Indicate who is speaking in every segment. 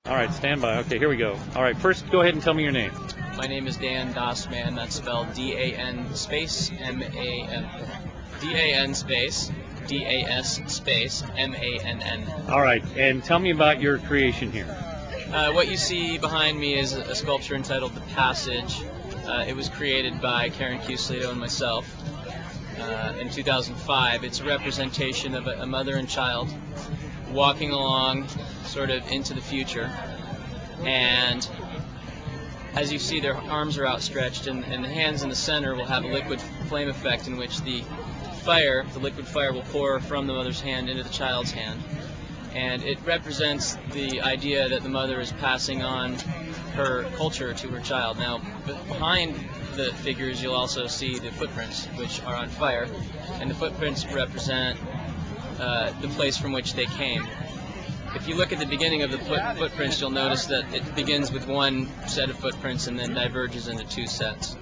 Speaker 1: All right, stand by. Okay, here we go. All right, first go ahead and tell me your name.
Speaker 2: My name is Dan Das Mann. That's spelled D-A-N space M-A-N. D-A-N space D-A-S space M-A-N-N.
Speaker 1: All right, and tell me about your creation here.
Speaker 2: What you see behind me is a sculpture entitled The Passage. It was created by Karen Cuslito and myself in 2005. It's a representation of a mother and child walking along sort of into the future, and as you see, their arms are outstretched, and the hands in the center will have a liquid flame effect in which the liquid fire will pour from the mother's hand into the child's hand. And it represents the idea that the mother is passing on her culture to her child. Now, behind the figures, you'll also see the footprints, which are on fire, and the footprints represent the place from which they came. If you look at the beginning of the footprints, you'll notice that it begins with one set of footprints and then diverges into two sets.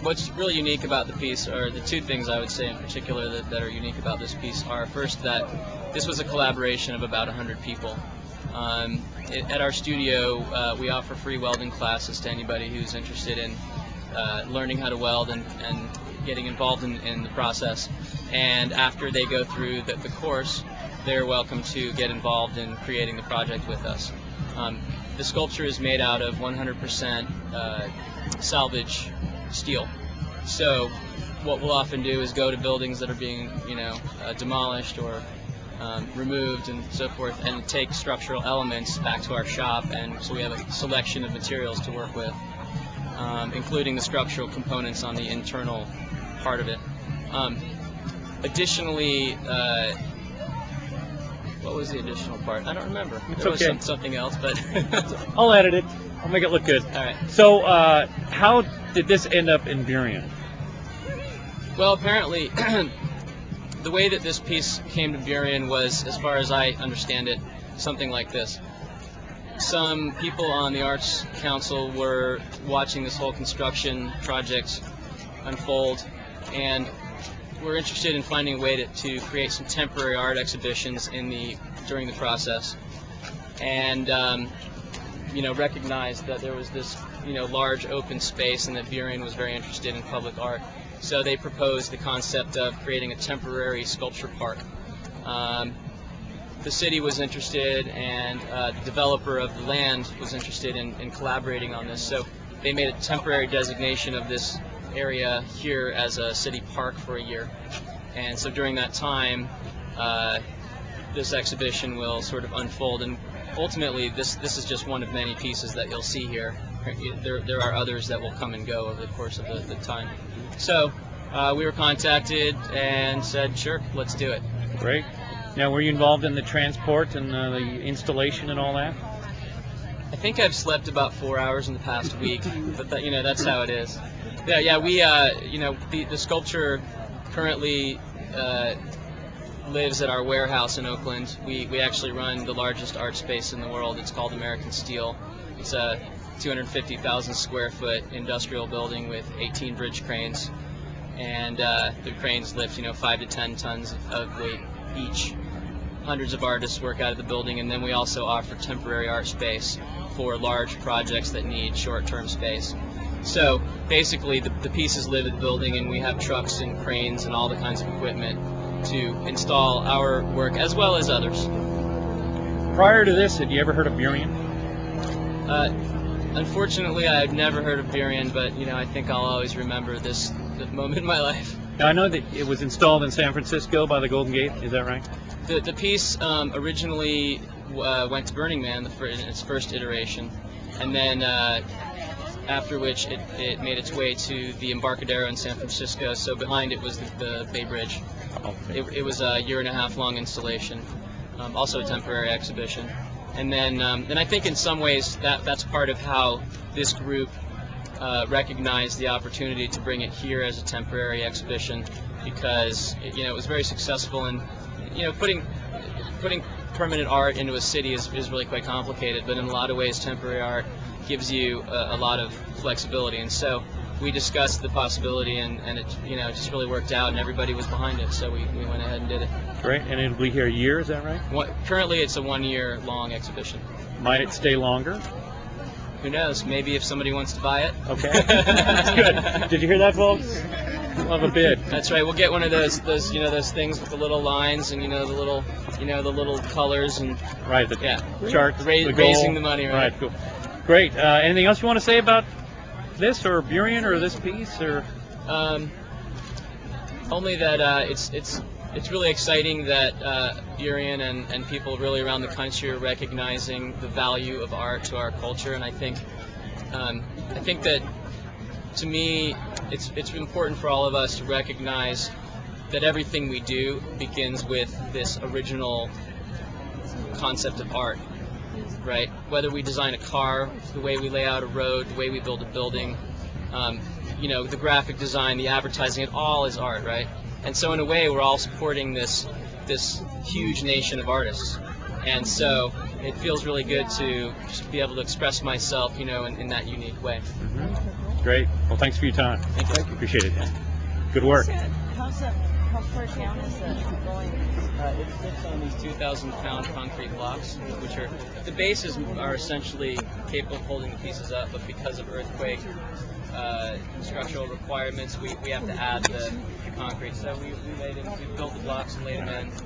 Speaker 2: What's really unique about the piece, or the two things I would say in particular that are unique about this piece, are first that this was a collaboration of about 100 people. At our studio, we offer free welding classes to anybody who's interested in learning how to weld and getting involved in the process. And after they go through the course, they're welcome to get involved in creating the project with us. The sculpture is made out of 100% salvage steel. So what we'll often do is go to buildings that are being, demolished or removed and so forth, and take structural elements back to our shop, and so we have a selection of materials to work with, including the structural components on the internal part of it. Additionally, what was the additional part? I don't remember.
Speaker 1: It's
Speaker 2: there
Speaker 1: okay.
Speaker 2: was something else, but
Speaker 1: I'll edit it. I'll make it look good.
Speaker 2: all right.
Speaker 1: So, how did this end up in Burien?
Speaker 2: Well, apparently, the way that this piece came to Burien was, as far as I understand it, something like this. Some people on the Arts Council were watching this whole construction project unfold, and were interested in finding a way to create some temporary art exhibitions during the process, and recognized that there was this large open space, and that Burien was very interested in public art. So they proposed the concept of creating a temporary sculpture park. The city was interested, and the developer of the land was interested in collaborating on this. So they made a temporary designation of this area here as a city park for a year. And so during that time, this exhibition will sort of unfold. And ultimately, this is just one of many pieces that you'll see here. There are others that will come and go over the course of the time. So we were contacted and said, sure, let's do it.
Speaker 1: Great. Now, were you involved in the transport and the installation and all that?
Speaker 2: I think I've slept about 4 hours in the past week, but that's how it is. Yeah. We the sculpture currently lives at our warehouse in Oakland. We actually run the largest art space in the world. It's called American Steel. It's a 250,000 square foot industrial building with 18 bridge cranes, and the cranes lift 5 to 10 tons of weight each. Hundreds of artists work out of the building, and then we also offer temporary art space for large projects that need short-term space. So basically the pieces live at the building, and we have trucks and cranes and all the kinds of equipment to install our work as well as others.
Speaker 1: Prior to this, had you ever heard of Burien?
Speaker 2: Unfortunately, I've never heard of Burien, but I think I'll always remember this moment in my life.
Speaker 1: Now, I know that it was installed in San Francisco by the Golden Gate. Is that right?
Speaker 2: The piece originally went to Burning Man in its first iteration, and then after which it made its way to the Embarcadero in San Francisco. So behind it was the Bay Bridge.
Speaker 1: Okay.
Speaker 2: It was a 1.5 year long installation, also a temporary exhibition. And then I think in some ways that's part of how this group recognized the opportunity to bring it here as a temporary exhibition, because it was very successful, and putting permanent art into a city is really quite complicated, but in a lot of ways temporary art gives you a lot of flexibility. And so we discussed the possibility, and it just really worked out, and everybody was behind it, so we went ahead and did it.
Speaker 1: Great, and it'll be here a year, is that right?
Speaker 2: Currently, it's a 1-year-long exhibition.
Speaker 1: Might it stay longer?
Speaker 2: Who knows? Maybe if somebody wants to buy it.
Speaker 1: Okay, that's good. Did you hear that, folks? Love a bid.
Speaker 2: That's right. We'll get one of those things with the little lines and the little colors and
Speaker 1: right. The chart,
Speaker 2: raising the money. Right.
Speaker 1: Cool. Great. Anything else you want to say about this or Burien or this piece or?
Speaker 2: Only that it's really exciting that Burien and people really around the country are recognizing the value of art to our culture, and I think that, to me, it's important for all of us to recognize that everything we do begins with this original concept of art, right? Whether we design a car, the way we lay out a road, the way we build a building, the graphic design, the advertising, it all is art, right? And so in a way, we're all supporting this huge nation of artists. And so it feels really good to just be able to express myself, in that unique way.
Speaker 1: Mm-hmm. Great. Well, thanks for your time.
Speaker 2: Thank you.
Speaker 1: Appreciate it. Good work.
Speaker 3: How far down is that going?
Speaker 2: It sits on these 2,000-pound concrete blocks, which are the bases are essentially capable of holding the pieces up, but because of earthquake structural requirements, we have to add the concrete. So we built the blocks and laid them in.